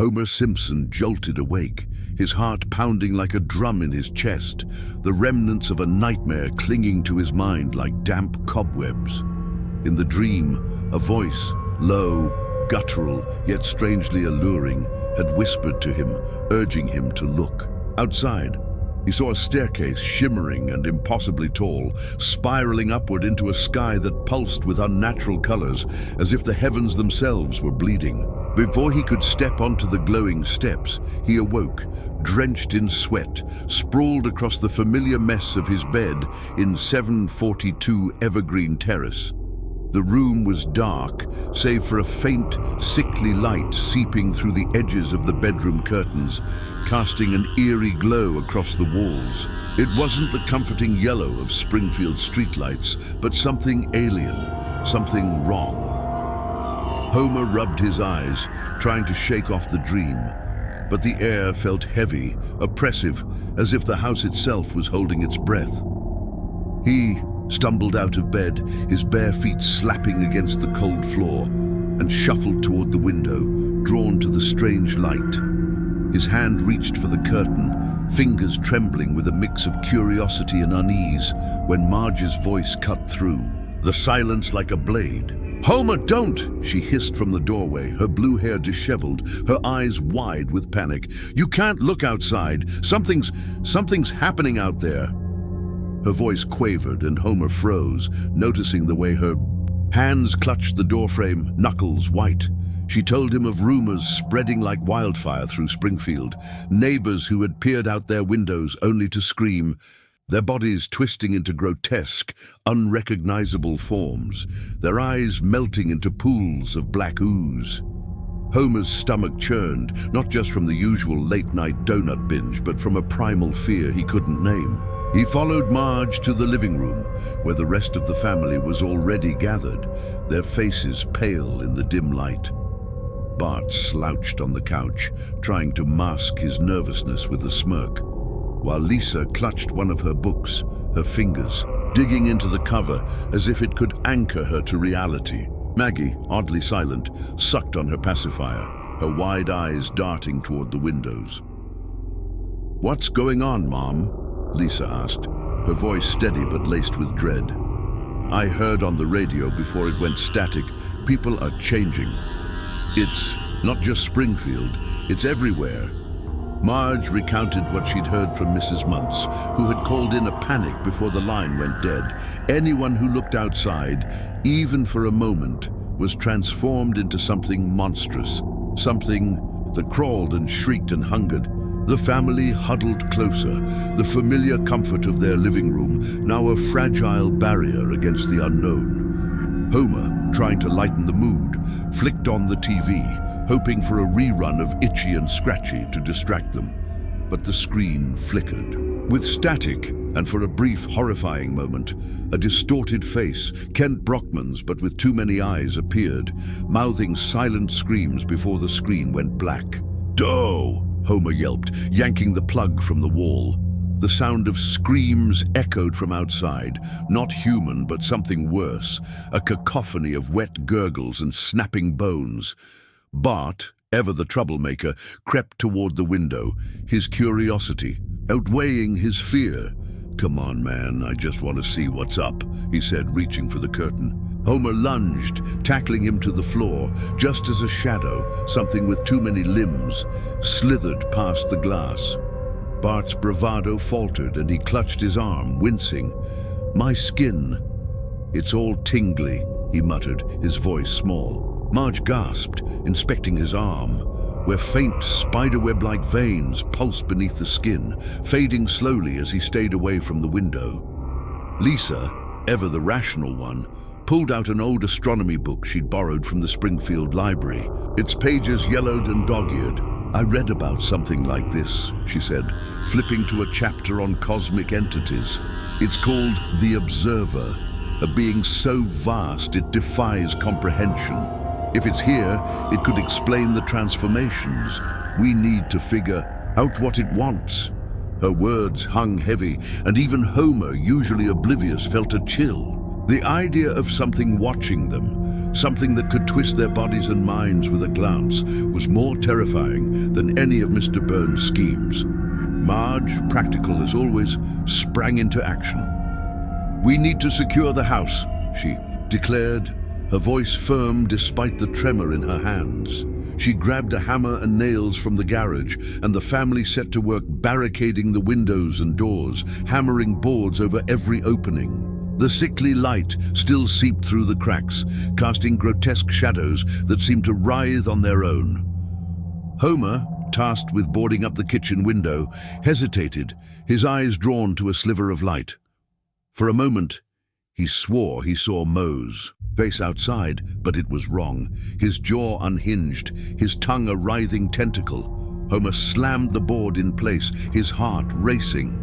Homer Simpson jolted awake, his heart pounding like a drum in his chest, the remnants of a nightmare clinging to his mind like damp cobwebs. In the dream, a voice, low, guttural, yet strangely alluring, had whispered to him, urging him to look. Outside, he saw a staircase shimmering and impossibly tall, spiraling upward into a sky that pulsed with unnatural colors, as if the heavens themselves were bleeding. Before he could step onto the glowing steps, he awoke, drenched in sweat, sprawled across the familiar mess of his bed in 742 Evergreen Terrace. The room was dark, save for a faint, sickly light seeping through the edges of the bedroom curtains, casting an eerie glow across the walls. It wasn't the comforting yellow of Springfield streetlights, but something alien, something wrong. Homer rubbed his eyes, trying to shake off the dream, but the air felt heavy, oppressive, as if the house itself was holding its breath. He stumbled out of bed, his bare feet slapping against the cold floor, and shuffled toward the window, drawn to the strange light. His hand reached for the curtain, fingers trembling with a mix of curiosity and unease, when Marge's voice cut through, the silence like a blade. "Homer, don't!" she hissed from the doorway, her blue hair disheveled, her eyes wide with panic. "You can't look outside. Something's happening out there." Her voice quavered and Homer froze, noticing the way her hands clutched the doorframe, knuckles white. She told him of rumors spreading like wildfire through Springfield, neighbors who had peered out their windows only to scream, their bodies twisting into grotesque, unrecognizable forms, their eyes melting into pools of black ooze. Homer's stomach churned, not just from the usual late-night donut binge, but from a primal fear he couldn't name. He followed Marge to the living room, where the rest of the family was already gathered, their faces pale in the dim light. Bart slouched on the couch, trying to mask his nervousness with a smirk, while Lisa clutched one of her books, her fingers digging into the cover as if it could anchor her to reality. Maggie, oddly silent, sucked on her pacifier, her wide eyes darting toward the windows. "What's going on, Mom?" Lisa asked, her voice steady but laced with dread. "I heard on the radio before it went static, people are changing. It's not just Springfield, it's everywhere." Marge recounted what she'd heard from Mrs. Muntz, who had called in a panic before the line went dead. Anyone who looked outside, even for a moment, was transformed into something monstrous, something that crawled and shrieked and hungered. The family huddled closer, the familiar comfort of their living room now a fragile barrier against the unknown. Homer, trying to lighten the mood, flicked on the TV, hoping for a rerun of Itchy and Scratchy to distract them. But the screen flickered. With static, and for a brief, horrifying moment, a distorted face, Kent Brockman's but with too many eyes, appeared, mouthing silent screams before the screen went black. "Doe!" Homer yelped, yanking the plug from the wall. The sound of screams echoed from outside, not human but something worse, a cacophony of wet gurgles and snapping bones. Bart, ever the troublemaker, crept toward the window, his curiosity outweighing his fear. "Come on, man, I just want to see what's up," he said, reaching for the curtain. Homer lunged, tackling him to the floor, just as a shadow, something with too many limbs, slithered past the glass. Bart's bravado faltered and he clutched his arm, wincing. "My skin. It's all tingly," he muttered, his voice small. Marge gasped, inspecting his arm, where faint spiderweb-like veins pulsed beneath the skin, fading slowly as he stayed away from the window. Lisa, ever the rational one, pulled out an old astronomy book she'd borrowed from the Springfield library, its pages yellowed and dog-eared. "I read about something like this," she said, flipping to a chapter on cosmic entities. "It's called The Observer, a being so vast it defies comprehension. If it's here, it could explain the transformations. We need to figure out what it wants." Her words hung heavy, and even Homer, usually oblivious, felt a chill. The idea of something watching them, something that could twist their bodies and minds with a glance, was more terrifying than any of Mr. Burns' schemes. Marge, practical as always, sprang into action. "We need to secure the house," she declared, her voice firm despite the tremor in her hands. She grabbed a hammer and nails from the garage, and the family set to work barricading the windows and doors, hammering boards over every opening. The sickly light still seeped through the cracks, casting grotesque shadows that seemed to writhe on their own. Homer, tasked with boarding up the kitchen window, hesitated, his eyes drawn to a sliver of light. For a moment, he swore he saw Mose face outside, but it was wrong. His jaw unhinged, his tongue a writhing tentacle. Homer slammed the board in place, his heart racing.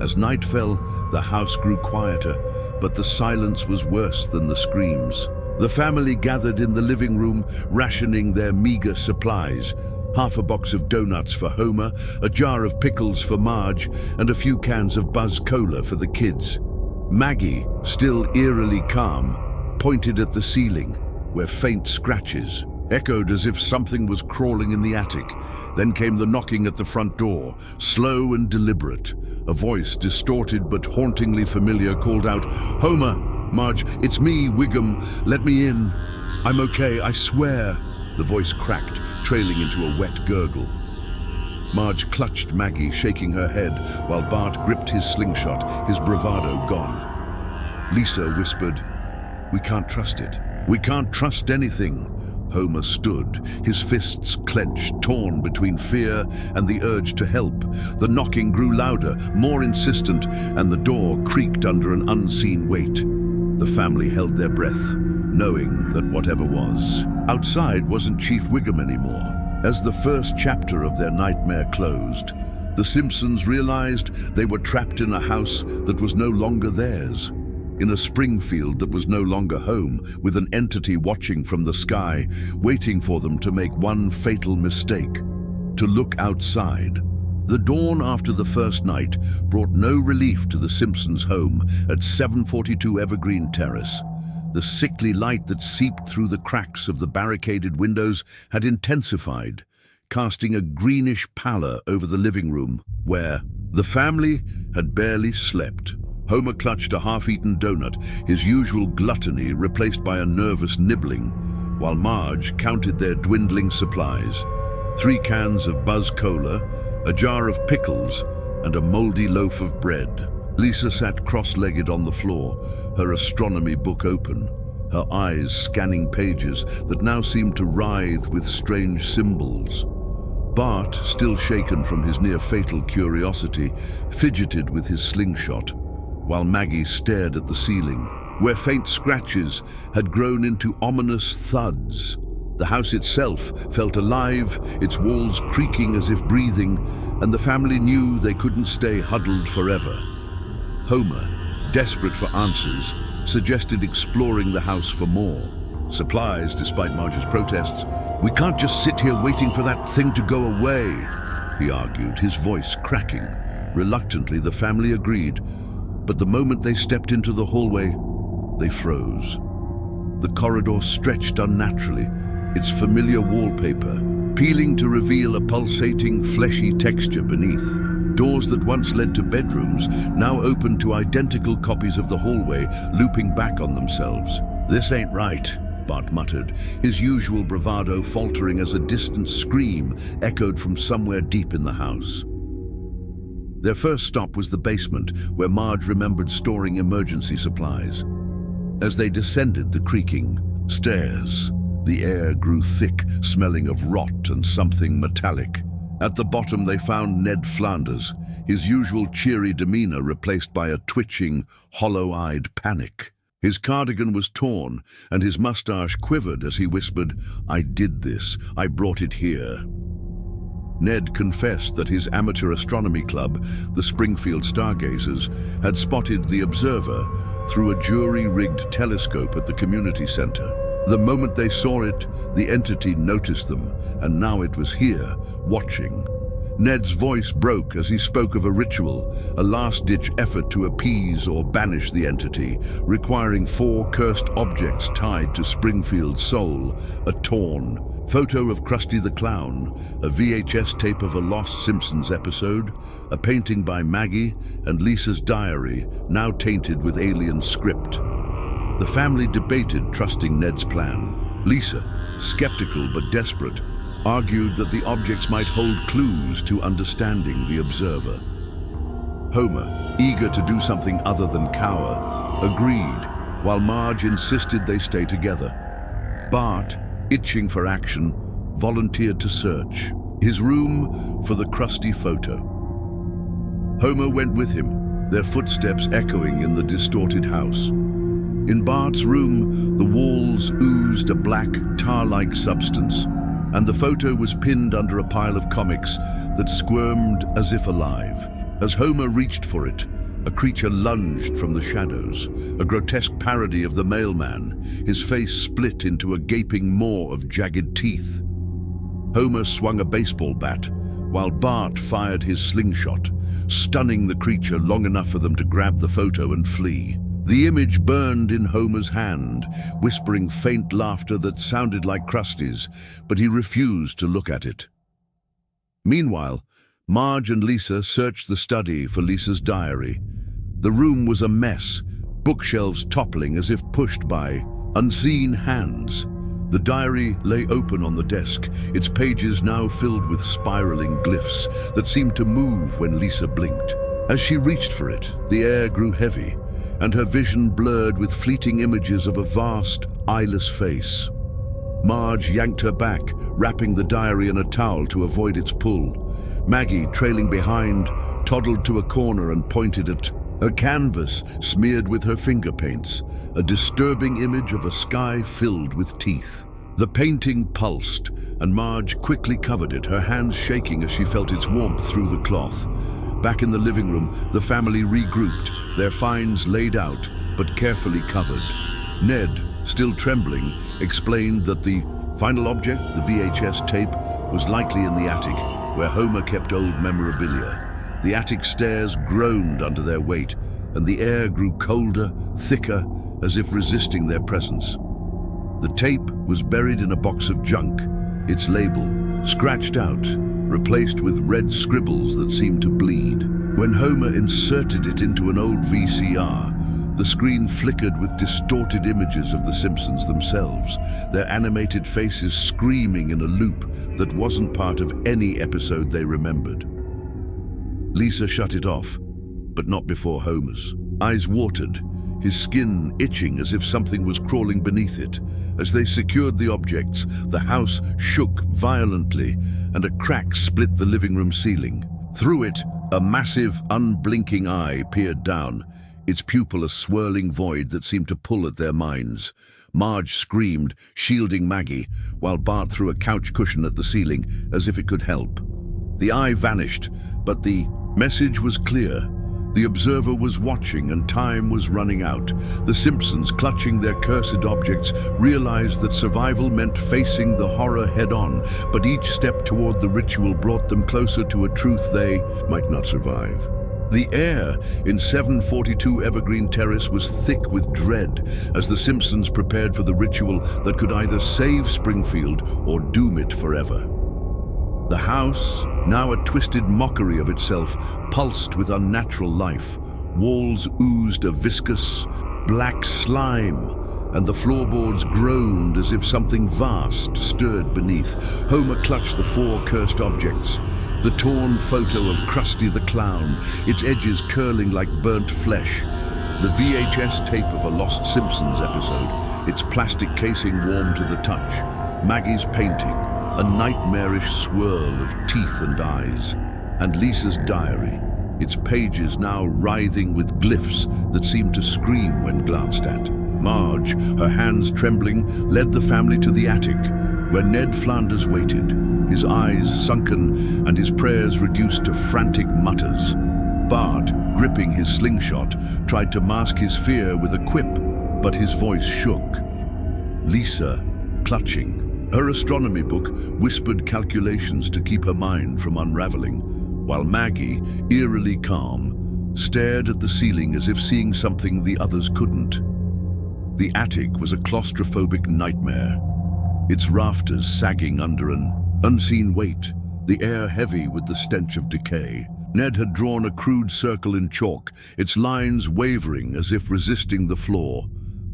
As night fell, the house grew quieter, but the silence was worse than the screams. The family gathered in the living room, rationing their meager supplies. Half a box of donuts for Homer, a jar of pickles for Marge, and a few cans of Buzz Cola for the kids. Maggie, still eerily calm, pointed at the ceiling, where faint scratches echoed as if something was crawling in the attic. Then came the knocking at the front door, slow and deliberate. A voice, distorted but hauntingly familiar, called out, "Homer! Marge, it's me, Wiggum. Let me in. I'm okay, I swear." The voice cracked, trailing into a wet gurgle. Marge clutched Maggie, shaking her head, while Bart gripped his slingshot, his bravado gone. Lisa whispered, "We can't trust it. We can't trust anything." Homer stood, his fists clenched, torn between fear and the urge to help. The knocking grew louder, more insistent, and the door creaked under an unseen weight. The family held their breath, knowing that whatever was outside wasn't Chief Wiggum anymore. As the first chapter of their nightmare closed, the Simpsons realized they were trapped in a house that was no longer theirs, in a Springfield that was no longer home, with an entity watching from the sky, waiting for them to make one fatal mistake: to look outside. The dawn after the first night brought no relief to the Simpsons' home at 742 Evergreen Terrace. The sickly light that seeped through the cracks of the barricaded windows had intensified, casting a greenish pallor over the living room, where the family had barely slept. Homer clutched a half-eaten donut, his usual gluttony replaced by a nervous nibbling, while Marge counted their dwindling supplies: 3 cans of Buzz Cola, a jar of pickles, and a moldy loaf of bread. Lisa sat cross-legged on the floor, her astronomy book open, her eyes scanning pages that now seemed to writhe with strange symbols. Bart, still shaken from his near-fatal curiosity, fidgeted with his slingshot, while Maggie stared at the ceiling, where faint scratches had grown into ominous thuds. The house itself felt alive, its walls creaking as if breathing, and the family knew they couldn't stay huddled forever. Homer, desperate for answers, suggested exploring the house for more supplies, despite Marge's protests. "We can't just sit here waiting for that thing to go away," he argued, his voice cracking. Reluctantly, the family agreed, but the moment they stepped into the hallway, they froze. The corridor stretched unnaturally, its familiar wallpaper peeling to reveal a pulsating, fleshy texture beneath. Doors that once led to bedrooms now opened to identical copies of the hallway, looping back on themselves. "This ain't right," Bart muttered, his usual bravado faltering as a distant scream echoed from somewhere deep in the house. Their first stop was the basement, where Marge remembered storing emergency supplies. As they descended the creaking stairs, the air grew thick, smelling of rot and something metallic. At the bottom they found Ned Flanders, his usual cheery demeanor replaced by a twitching, hollow-eyed panic. His cardigan was torn, and his mustache quivered as he whispered, "I did this. I brought it here." Ned confessed that his amateur astronomy club, the Springfield Stargazers, had spotted the observer through a jury-rigged telescope at the community center. The moment they saw it, the entity noticed them, and now it was here, watching. Ned's voice broke as he spoke of a ritual, a last-ditch effort to appease or banish the entity, requiring 4 cursed objects tied to Springfield's soul: a torn photo of Krusty the Clown, a VHS tape of a lost Simpsons episode, a painting by Maggie, and Lisa's diary, now tainted with alien script. The family debated trusting Ned's plan. Lisa, skeptical but desperate, argued that the objects might hold clues to understanding the observer. Homer, eager to do something other than cower, agreed, while Marge insisted they stay together. Bart, itching for action, volunteered to search his room for the Krusty photo. Homer went with him, their footsteps echoing in the distorted house. In Bart's room, the walls oozed a black, tar-like substance, and the photo was pinned under a pile of comics that squirmed as if alive. As Homer reached for it, a creature lunged from the shadows, a grotesque parody of the mailman, his face split into a gaping maw of jagged teeth. Homer swung a baseball bat, while Bart fired his slingshot, stunning the creature long enough for them to grab the photo and flee. The image burned in Homer's hand, whispering faint laughter that sounded like Krusty's, but he refused to look at it. Meanwhile, Marge and Lisa searched the study for Lisa's diary. The room was a mess, bookshelves toppling as if pushed by unseen hands. The diary lay open on the desk, its pages now filled with spiraling glyphs that seemed to move when Lisa blinked. As she reached for it, the air grew heavy, and her vision blurred with fleeting images of a vast, eyeless face. Marge yanked her back, wrapping the diary in a towel to avoid its pull. Maggie, trailing behind, toddled to a corner and pointed at a canvas smeared with her finger paints, a disturbing image of a sky filled with teeth. The painting pulsed, and Marge quickly covered it, her hands shaking as she felt its warmth through the cloth. Back in the living room, the family regrouped, their finds laid out, but carefully covered. Ned, still trembling, explained that the final object, the VHS tape, was likely in the attic, where Homer kept old memorabilia. The attic stairs groaned under their weight, and the air grew colder, thicker, as if resisting their presence. The tape was buried in a box of junk, its label scratched out, replaced with red scribbles that seemed to bleed. When Homer inserted it into an old VCR, the screen flickered with distorted images of the Simpsons themselves, their animated faces screaming in a loop that wasn't part of any episode they remembered. Lisa shut it off, but not before Homer's. Eyes watered, his skin itching as if something was crawling beneath it. As they secured the objects, the house shook violently, and a crack split the living room ceiling. Through it, a massive, unblinking eye peered down, its pupil a swirling void that seemed to pull at their minds. Marge screamed, shielding Maggie, while Bart threw a couch cushion at the ceiling as if it could help. The eye vanished, but the message was clear. The observer was watching and time was running out. The Simpsons, clutching their cursed objects, realized that survival meant facing the horror head-on, but each step toward the ritual brought them closer to a truth they might not survive. The air in 742 Evergreen Terrace was thick with dread as the Simpsons prepared for the ritual that could either save Springfield or doom it forever. The house, now a twisted mockery of itself, pulsed with unnatural life. Walls oozed a viscous, black slime, and the floorboards groaned as if something vast stirred beneath. Homer clutched the 4 cursed objects. The torn photo of Krusty the Clown, its edges curling like burnt flesh. The VHS tape of a lost Simpsons episode, its plastic casing warm to the touch. Maggie's painting, a nightmarish swirl of teeth and eyes. And Lisa's diary, its pages now writhing with glyphs that seemed to scream when glanced at. Marge, her hands trembling, led the family to the attic, where Ned Flanders waited, his eyes sunken and his prayers reduced to frantic mutters. Bart, gripping his slingshot, tried to mask his fear with a quip, but his voice shook. Lisa, clutching, Her astronomy book whispered calculations to keep her mind from unraveling, while Maggie, eerily calm, stared at the ceiling as if seeing something the others couldn't. The attic was a claustrophobic nightmare, its rafters sagging under an unseen weight, the air heavy with the stench of decay. Ned had drawn a crude circle in chalk, its lines wavering as if resisting the floor.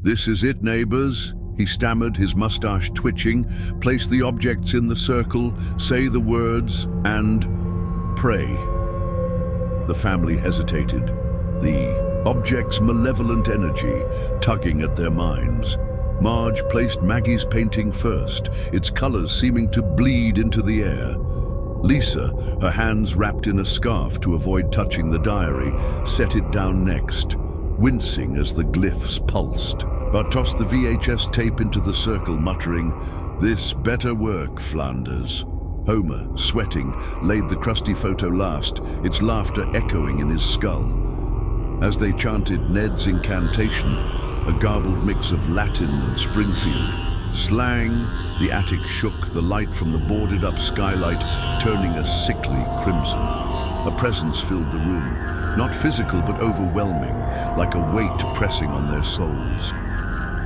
"This is it, neighbors," he stammered, his mustache twitching. "Place the objects in the circle, say the words, and pray." The family hesitated, the objects' malevolent energy tugging at their minds. Marge placed Maggie's painting first, its colors seeming to bleed into the air. Lisa, her hands wrapped in a scarf to avoid touching the diary, set it down next, wincing as the glyphs pulsed. Bart tossed the VHS tape into the circle, muttering, "This better work, Flanders." Homer, sweating, laid the crusty photo last, its laughter echoing in his skull. As they chanted Ned's incantation, a garbled mix of Latin and Springfield slang, the attic shook, the light from the boarded-up skylight turning a sickly crimson. A presence filled the room, not physical but overwhelming, like a weight pressing on their souls.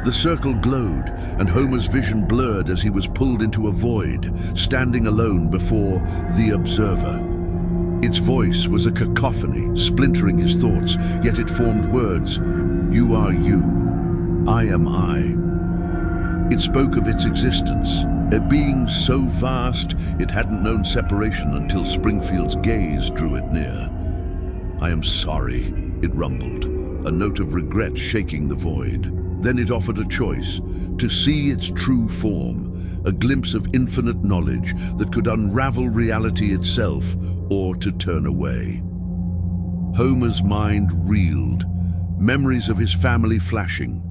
The circle glowed, and Homer's vision blurred as he was pulled into a void, standing alone before the Observer. Its voice was a cacophony, splintering his thoughts, yet it formed words. "You are you. I am I." It spoke of its existence, a being so vast it hadn't known separation until Springfield's gaze drew it near. "I am sorry," it rumbled, a note of regret shaking the void. Then it offered a choice, to see its true form, a glimpse of infinite knowledge that could unravel reality itself, or to turn away. Homer's mind reeled, memories of his family flashing.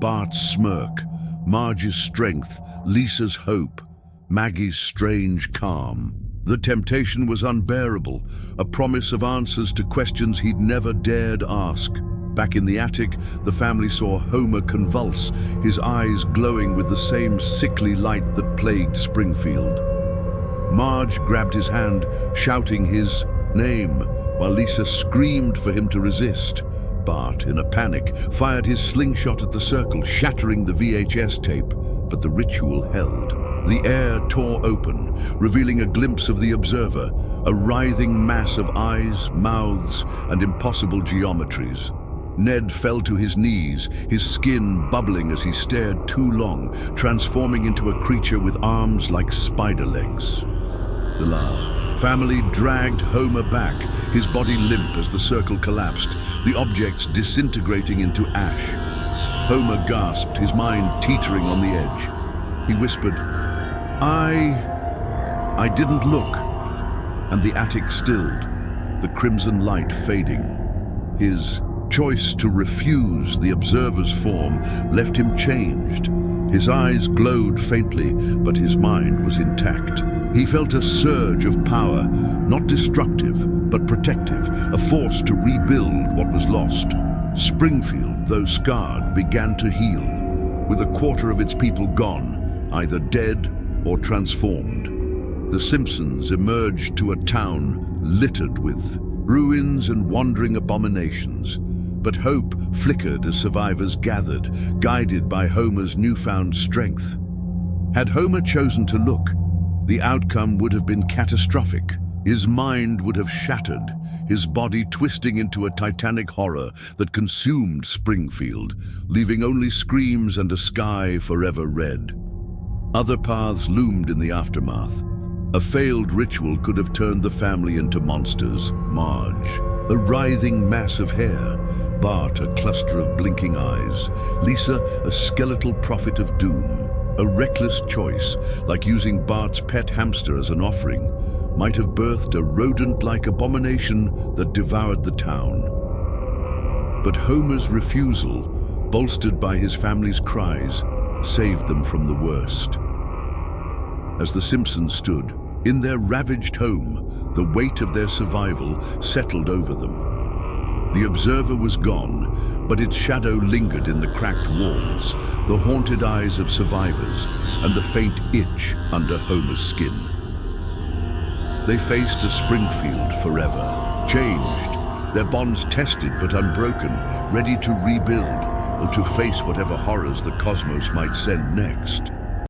Bart's smirk, Marge's strength, Lisa's hope, Maggie's strange calm. The temptation was unbearable, a promise of answers to questions he'd never dared ask. Back in the attic, the family saw Homer convulse, his eyes glowing with the same sickly light that plagued Springfield. Marge grabbed his hand, shouting his name, while Lisa screamed for him to resist. Bart, in a panic, fired his slingshot at the circle, shattering the VHS tape, but the ritual held. The air tore open, revealing a glimpse of the Observer, a writhing mass of eyes, mouths, and impossible geometries. Ned fell to his knees, his skin bubbling as he stared too long, transforming into a creature with arms like spider legs. The family dragged Homer back, his body limp as the circle collapsed, the objects disintegrating into ash. Homer gasped, his mind teetering on the edge. He whispered, I didn't look." And the attic stilled, the crimson light fading. His choice to refuse the Observer's form left him changed. His eyes glowed faintly, but his mind was intact. He felt a surge of power, not destructive, but protective, a force to rebuild what was lost. Springfield, though scarred, began to heal, with a quarter of its people gone, either dead or transformed. The Simpsons emerged to a town littered with ruins and wandering abominations. But hope flickered as survivors gathered, guided by Homer's newfound strength. Had Homer chosen to look, the outcome would have been catastrophic. His mind would have shattered, his body twisting into a titanic horror that consumed Springfield, leaving only screams and a sky forever red. Other paths loomed in the aftermath. A failed ritual could have turned the family into monsters. Marge, a writhing mass of hair. Bart, a cluster of blinking eyes. Lisa, a skeletal prophet of doom. A reckless choice, like using Bart's pet hamster as an offering, might have birthed a rodent-like abomination that devoured the town. But Homer's refusal, bolstered by his family's cries, saved them from the worst. As the Simpsons stood, in their ravaged home, the weight of their survival settled over them. The observer was gone, but its shadow lingered in the cracked walls, the haunted eyes of survivors, and the faint itch under Homer's skin. They faced a Springfield forever, changed, their bonds tested but unbroken, ready to rebuild or to face whatever horrors the cosmos might send next.